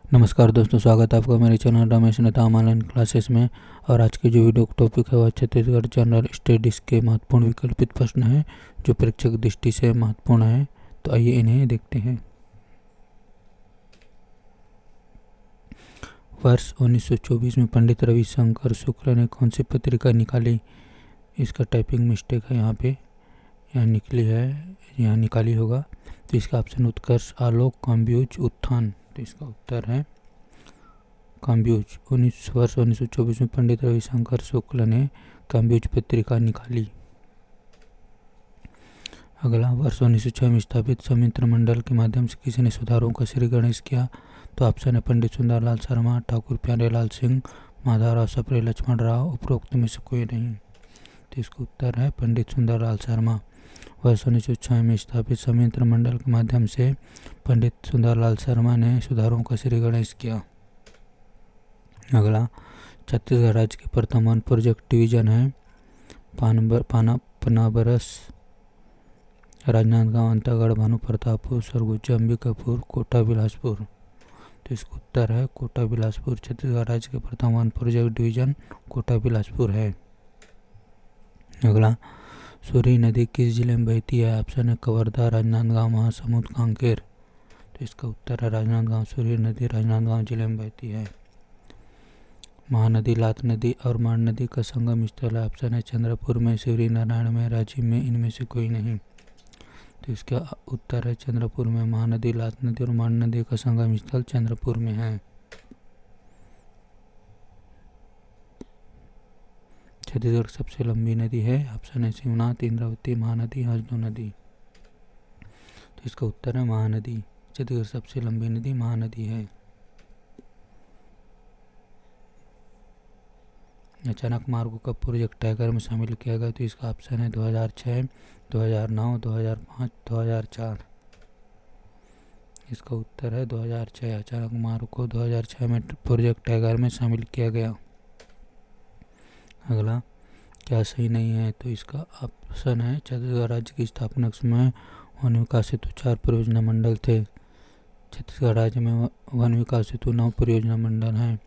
नमस्कार दोस्तों, स्वागत है आपका मेरे चैनल रमेश नेता ऑनलाइन क्लासेस में। और आज की जो वीडियो टॉपिक है वह छत्तीसगढ़ जनरल स्टडीज़ के महत्वपूर्ण विकल्पित प्रश्न हैं जो परीक्षक दृष्टि से महत्वपूर्ण हैं। तो आइए इन्हें देखते हैं। वर्ष 1924 में पंडित रविशंकर शुक्ल ने कौन सी पत्रिका निकाली? इसका टाइपिंग मिस्टेक है, यहाँ निकली है, यहाँ निकाली होगा। तो इसका ऑप्शन उत्कर्ष, आलोक, काम्ब्योज, उत्थान। तो इसका उत्तर है काम्ब्योज। वर्ष 1924 में पंडित रविशंकर शुक्ल ने काम्ब्योज पत्रिका निकाली। अगला, वर्ष 1906 में स्थापित संमित्र मंडल के माध्यम से किसी सुधारों का श्री गणेश किया? तो ऑप्शन है पंडित सुंदरलाल शर्मा, ठाकुर प्यारेलाल सिंह, माधवराव सप्रे, लक्ष्मण राव, उपरोक्त में से कोई नहीं। तो इसका उत्तर है पंडित सुंदरलाल शर्मा। वर्ष 1906 में स्थापित संमित्र मंडल के माध्यम से पंडित सुंदरलाल शर्मा ने सुधारों का श्री गणेश किया। अगला, छत्तीसगढ़ राज्य के प्रथम वन प्रोजेक्ट डिवीजन है पनाबरस, राजनांदगांव, अंतागढ़, भानु प्रतापपुर, सरगुजा, अंबिकापुर, कोटा बिलासपुर। तो इसका उत्तर है कोटा बिलासपुर। छत्तीसगढ़ राज्य के प्रथम वन प्रोजेक्ट डिवीजन कोटा बिलासपुर है। अगला, सूरी नदी किस जिले में बहती है? ऑप्शन है कवर्धा, राजनांदगांव, महासमुंद, कांकेर। तो इसका उत्तर है राजनांदगांव। सूरी नदी राजनांदगांव जिले में बहती है। महानदी, लात नदी और माण नदी का संगम स्थल है। ऑप्शन है चंद्रपुर में, शिवरी नारायण में, राजिम में, इनमें से कोई नहीं। तो इसका उत्तर है चंद्रपुर में। महानदी, लात नदी और माण नदी का संगम स्थल चंद्रपुर में है। छत्तीसगढ़ की सबसे लंबी नदी है? ऑप्शन है शिवनाथ, इंद्रावती, महानदी, हसदो नदी। तो इसका उत्तर है महानदी। छत्तीसगढ़ की सबसे लंबी नदी महानदी है। अचानक मार्गों का प्रोजेक्ट टाइगर में शामिल किया गया? तो इसका ऑप्शन है 2006, 2009, 2005, 2004। इसका उत्तर है 2006। अचानक मार्ग को 2006 में प्रोजेक्ट टाइगर में शामिल किया गया। अगला, क्या सही नहीं है? तो इसका ऑप्शन है छत्तीसगढ़ राज्य की स्थापना के समय वन विकास हेतु 4 परियोजना मंडल थे। छत्तीसगढ़ राज्य में वन विकास हेतु 9 परियोजना मंडल हैं।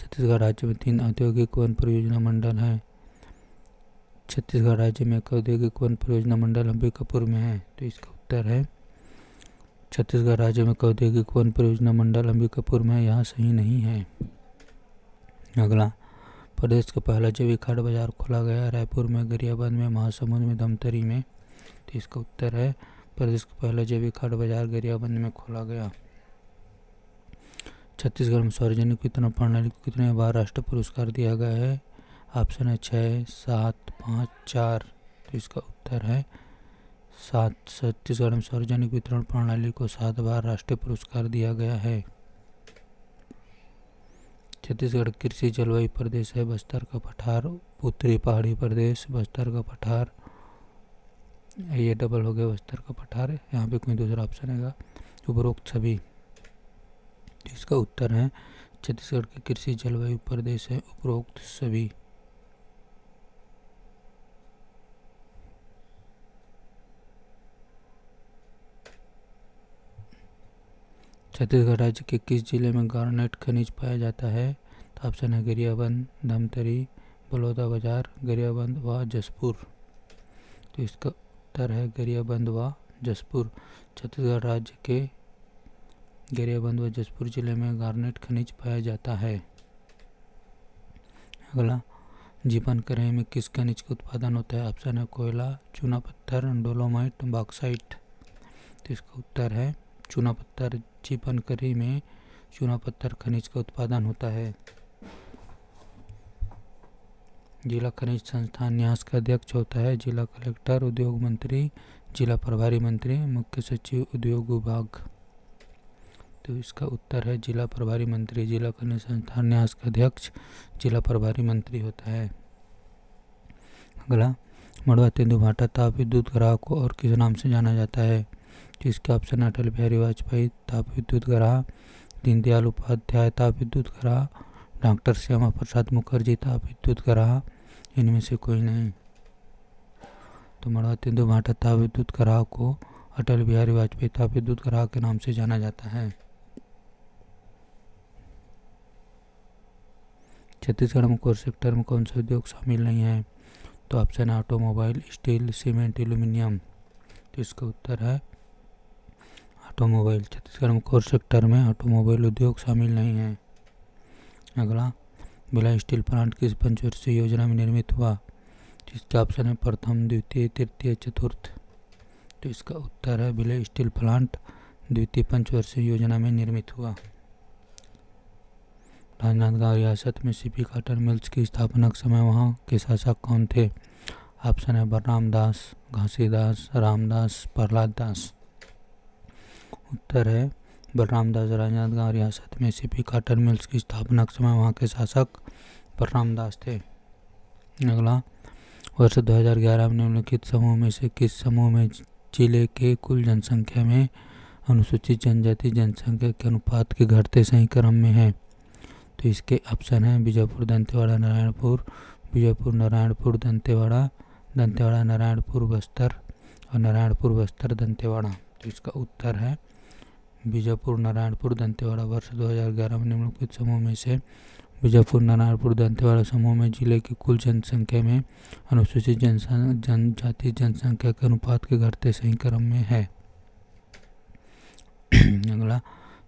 छत्तीसगढ़ राज्य में 3 औद्योगिक वन परियोजना मंडल हैं। छत्तीसगढ़ राज्य में एक औद्योगिक वन परियोजना मंडल अंबिकापुर में है। तो इसका उत्तर है छत्तीसगढ़ राज्य में एक औद्योगिक वन परियोजना मंडल अंबिकापुर में, यहाँ सही नहीं है। अगला, प्रदेश का पहला जैविक खाद बाजार खोला गया? रायपुर में, गरियाबंद में, महासमुंद में, धमतरी में। तो इसका उत्तर है प्रदेश का पहला जैविक खाद बाजार गरियाबंद में खोला गया। छत्तीसगढ़ में सार्वजनिक वितरण प्रणाली को कितने बार राष्ट्रीय पुरस्कार दिया गया है? ऑप्शन है 6, 7, 5, 4। तो इसका उत्तर है 7। छत्तीसगढ़ में सार्वजनिक वितरण प्रणाली को 7 बार राष्ट्रीय पुरस्कार दिया गया है। छत्तीसगढ़ कृषि जलवायु प्रदेश है? बस्तर का पठार, उत्तरी पहाड़ी प्रदेश, बस्तर का पठार, ये डबल हो गया बस्तर का पठार, यहाँ पे कोई दूसरा ऑप्शन है? उपरोक्त सभी। इसका उत्तर है छत्तीसगढ़ के कृषि जलवायु प्रदेश है उपरोक्त सभी। छत्तीसगढ़ राज्य के किस जिले में गार्नेट खनिज पाया जाता है? तो ऑप्शन है गरियाबंद, धमतरी, बलौदाबाजार, गरियाबंद व जशपुर। तो इसका उत्तर है गरियाबंद व जशपुर। छत्तीसगढ़ राज्य के गरियाबंद व जशपुर जिले में गार्नेट खनिज पाया जाता है। अगला, जीवन करेह में किस खनिज का उत्पादन होता है? ऑप्शन है कोयला, चूना पत्थर, डोलोमाइट, बॉक्साइट। तो इसका उत्तर है चूना पत्थर। जीवन करेह में चूना पत्थर खनिज का उत्पादन होता है। जिला खनिज संस्थान न्यास का अध्यक्ष होता है जिला कलेक्टर, उद्योग मंत्री, जिला प्रभारी मंत्री, मुख्य सचिव, उद्योग विभाग। तो इसका उत्तर है जिला प्रभारी मंत्री। जिला खनिज संस्थान न्यास का अध्यक्ष जिला प्रभारी मंत्री होता है। अगला, मड़वा तेंदुभाटा ताप विद्युत ग्राह को और किस नाम से जाना जाता है? तो इसके ऑप्शन अटल बिहारी वाजपेयी ताप विद्युत ग्राह, दीनदयाल उपाध्याय ताप विद्युत ग्राह, डॉक्टर श्यामा प्रसाद मुखर्जी ताप विद्युत ग्राह, इनमें से कोई नहीं। तो मड़वा तेंदुभाटा ताप विद्युत ग्राह को अटल बिहारी वाजपेयी ताप विद्युत ग्राह के नाम से जाना जाता है। छत्तीसगढ़ में कोर सेक्टर में कौन सा उद्योग शामिल नहीं है? तो ऑप्शन है ऑटोमोबाइल, स्टील, सीमेंट, एल्यूमिनियम। तो इसका उत्तर है ऑटोमोबाइल। छत्तीसगढ़ में कोर सेक्टर में ऑटोमोबाइल उद्योग शामिल नहीं है। अगला, भिलाई स्टील प्लांट किस पंचवर्षीय योजना में निर्मित हुआ? इसका ऑप्शन है प्रथम, द्वितीय, तृतीय, चतुर्थ। तो इसका उत्तर है भिलाई स्टील प्लांट द्वितीय पंचवर्षीय योजना में निर्मित हुआ। राजनांदगांव रियासत में सीपी कॉटन मिल्स की स्थापना के समय वहाँ के शासक कौन थे? ऑप्शन है बलराम दास, घासीदास, रामदास, प्रहलाद दास। उत्तर है बलराम दास। राजनांदगांव रियासत में सीपी कॉटन मिल्स की स्थापना के समय वहाँ के शासक बलराम दास थे। अगला, वर्ष 2011 में निम्नलिखित समूह में से किस समूह में जिले के कुल जनसंख्या में अनुसूचित जनजाति जनसंख्या के अनुपात के घटते सही क्रम में है? तो इसके ऑप्शन है बीजापुर, दंतेवाड़ा, नारायणपुर, बीजापुर, नारायणपुर, दंतेवाड़ा, दंतेवाड़ा, नारायणपुर, बस्तर और नारायणपुर, बस्तर, दंतेवाड़ा। तो इसका उत्तर है बीजापुर, नारायणपुर, दंतेवाड़ा। वर्ष 2011 में निम्नलिखित समूह में से बीजापुर, नारायणपुर, दंतेवाड़ा समूह में जिले की कुल जनसंख्या में अनुसूचित जनजाति जनसंख्या के अनुपात के घटते सही क्रम में है। अगला,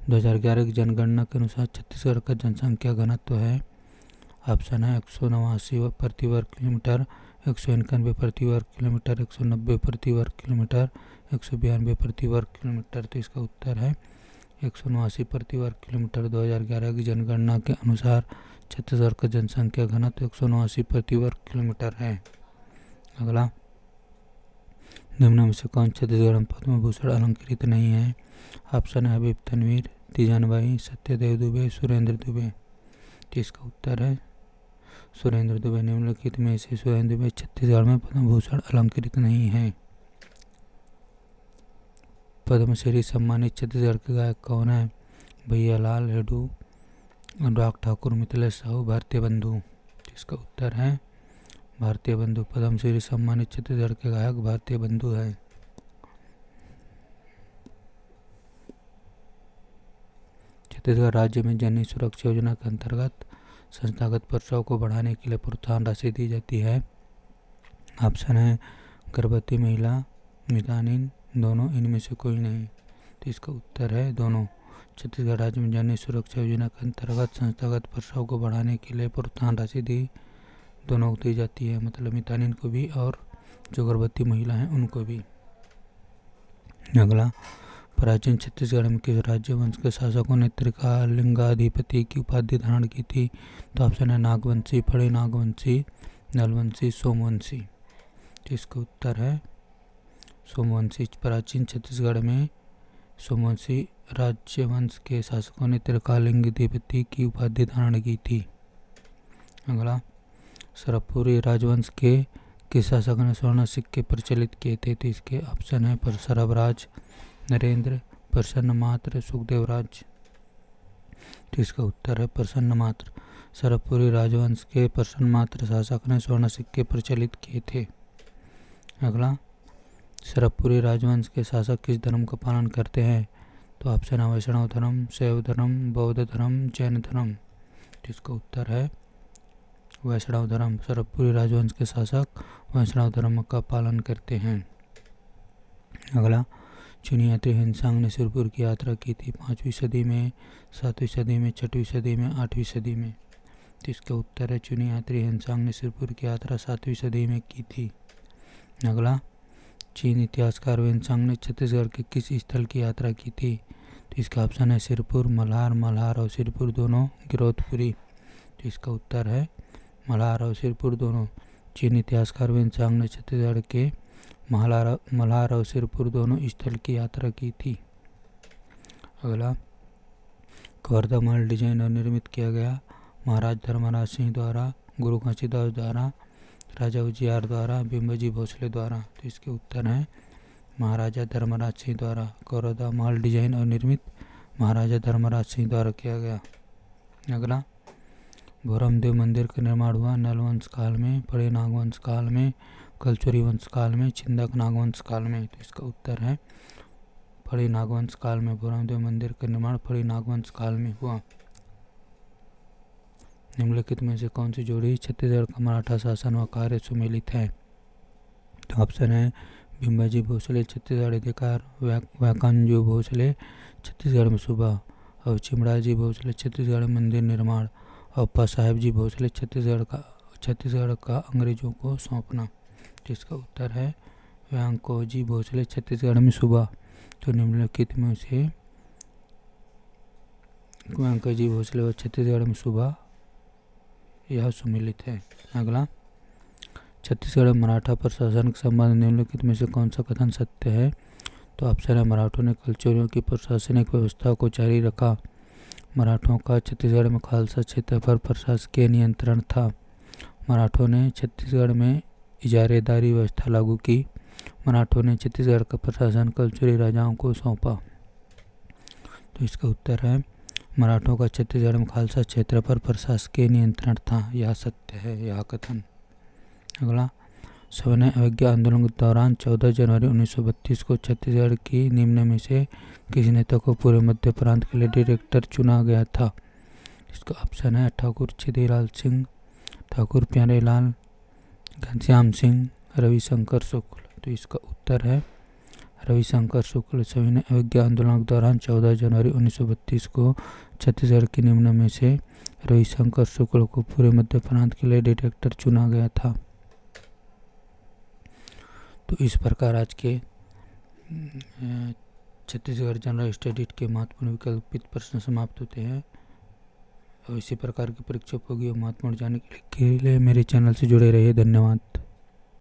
2011 की जनगणना के अनुसार छत्तीसगढ़ का जनसंख्या घनत्व है। ऑप्शन है 189 प्रति वर्ग किलोमीटर, 191 प्रति वर्ग किलोमीटर, 190 प्रति वर्ग किलोमीटर, 192 प्रति वर्ग किलोमीटर। तो इसका उत्तर है 189 प्रति वर्ग किलोमीटर। 2011 की जनगणना के अनुसार छत्तीसगढ़ का जनसंख्या घनत्व 189 प्रति वर्ग किलोमीटर है। अगला, निम्न में से कौन छत्तीसगढ़ में पद्म भूषण अलंकृत नहीं है? ऑप्शन है हबीब तनवीर, तीजन बाई, सत्यदेव दुबे, सुरेंद्र दुबे। तो इसका उत्तर है सुरेंद्र दुबे। निम्नलिखित में से सुरेंद्र दुबे छत्तीसगढ़ में पद्म भूषण अलंकृत नहीं है। पद्मश्री सम्मानित छत्तीसगढ़ के गायक कौन है? भैया लाल हेडू, अनुराग ठाकुर, मिथिलेश साहू, भारतीय बंधु। इसका उत्तर है भारतीय बंधु। पद्मश्री सम्मानित छत्तीसगढ़ के गायक भारतीय बंधु है। छत्तीसगढ़ राज्य में जननी सुरक्षा योजना के अंतर्गत संस्थागत प्रसव को बढ़ाने के लिए प्रोत्साहन राशि दी जाती है। ऑप्शन है गर्भवती महिला, मितानिन, दोनों, इनमें से कोई नहीं। तो इसका उत्तर है दोनों। छत्तीसगढ़ राज्य में जननी सुरक्षा योजना के अंतर्गत संस्थागत प्रसव को बढ़ाने के लिए प्रोत्साहन राशि दोनों को दी जाती है, मतलब मितानिन को भी और जो गर्भवती महिला हैं उनको भी। अगला, प्राचीन छत्तीसगढ़ में किस राज्य वंश के शासकों ने त्रिकालिंगाधिपति की उपाधि धारण की थी? तो ऑप्शन है नागवंशी, फड़े नागवंशी, नलवंशी, सोमवंशी। तो इसका उत्तर है सोमवंशी। प्राचीन छत्तीसगढ़ में सोमवंशी राज्यवंश के शासकों ने त्रिकालिंगाधिपति की उपाधि धारण की थी। अगला, सरपुरी राजवंश के किस शासक ने स्वर्ण सिक्के प्रचलित किए थे? तो इसके ऑप्शन है सरबराज, नरेंद्र, प्रसन्न मात्र, सुखदेव राज। तो इसका उत्तर है प्रसन्न मात्र। सरपुरी राजवंश के प्रसन्न मात्र शासक ने स्वर्ण सिक्के प्रचलित किए थे। अगला, सरपुरी राजवंश के शासक किस धर्म का पालन करते हैं? तो ऑप्शन है वैष्णव धर्म, शैव धर्म, बौद्ध धर्म, जैन धर्म। तो इसका उत्तर है वैष्णव धर्म। सरपुरी राजवंश के शासक वैष्णव धर्म का पालन करते हैं। अगला, चीनी यात्री हिनसांग ने सिरपुर की यात्रा की थी 5वीं सदी में, 7वीं सदी में, 6वीं सदी में, 8वीं सदी में। तो इसका उत्तर है चीनी यात्री हिनसांग ने सिरपुर की यात्रा 7वीं सदी में की थी। अगला, चीन इतिहासकार हिनसांग ने छत्तीसगढ़ के किस स्थल की यात्रा की थी? तो इसका ऑप्शन है सिरपुर, मल्हार, मल्हार और सिरपुर दोनों, गिरौदपुरी। तो इसका उत्तर है मल्हार और सिरपुर दोनों। चीन इतिहासकार हिनसांग ने छत्तीसगढ़ के मल्हार और सिरपुर दोनों स्थल की यात्रा की थी। अगला, कवर्धा महल डिजाइन और निर्मित किया गया महाराज धर्मराज सिंह द्वारा, गुरु घासीदास द्वारा, राजा उजियार द्वारा, बिम्बजी भोसले द्वारा। तो इसके उत्तर हैं महाराजा धर्मराज सिंह द्वारा। कवर्धा महल डिजाइन और निर्मित महाराजा धर्मराज सिंह द्वारा किया गया। अगला, भोरमदेव मंदिर का निर्माण हुआ नलवंश काल में, फड़े नागवंश काल में, कलचुरी वंश काल में, छिंदक नागवंश काल में। तो इसका उत्तर है फड़ी नागवंश काल में। भोरमदेव मंदिर का निर्माण फड़ी नागवंश काल में हुआ। निम्नलिखित में से कौन सी जोड़ी छत्तीसगढ़ का मराठा शासन व कार्य सुमेलित है? तो ऑप्शन है भीमाजी भोसले छत्तीसगढ़ अधिकार, व्याकांजू भोसले छत्तीसगढ़ में सुबह, और चिमड़ाजी भोसले छत्तीसगढ़ मंदिर निर्माण, और अप्पा साहेब जी भोसले छत्तीसगढ़ का अंग्रेजों को सौंपना। तो इसका उत्तर है व्यांकोजी भोसले छत्तीसगढ़ में सुबह। तो निम्नलिखित में से व्यांकोजी भोसले और छत्तीसगढ़ में सुबह यह सुमेलित है। अगला, छत्तीसगढ़ में मराठा प्रशासन के संबंध निम्नलिखित में से कौन सा कथन सत्य है? तो ऑप्शन है मराठों ने कलचुरियों की प्रशासनिक व्यवस्था को जारी रखा। मराठों का छत्तीसगढ़ में खालसा क्षेत्र पर प्रशासकीय नियंत्रण था। मराठों ने छत्तीसगढ़ में इजारेदारी व्यवस्था लागू की। मराठों ने छत्तीसगढ़ का प्रशासन कलचुरी राजाओं को सौंपा। तो इसका उत्तर है मराठों का छत्तीसगढ़ में खालसा क्षेत्र पर प्रशासकीय नियंत्रण था। यह सत्य है, यह कथन। अगला, सविनय अवज्ञा आंदोलन के दौरान 14 जनवरी 1932 को छत्तीसगढ़ की निम्न में से किस नेता को पूरे मध्य प्रांत के लिए डायरेक्टर चुना गया था? इसका ऑप्शन है ठाकुर छिदीलाल सिंह, ठाकुर प्यारेलाल, घनश्याम सिंह, रविशंकर शुक्ल। तो इसका उत्तर है रविशंकर शुक्ल। सविनय अवज्ञा आंदोलन के दौरान 14 जनवरी 1932 को छत्तीसगढ़ की निम्न में से रविशंकर शुक्ल को पूरे मध्य प्रांत के लिए डायरेक्टर चुना गया था। तो इस प्रकार आज के छत्तीसगढ़ जनरल स्टडीज के महत्वपूर्ण विकल्पित प्रश्न समाप्त होते हैं। और इसी प्रकार की परीक्षा उपयोगी और महत्वपूर्ण जानने के लिए मेरे चैनल से जुड़े रहिए। धन्यवाद।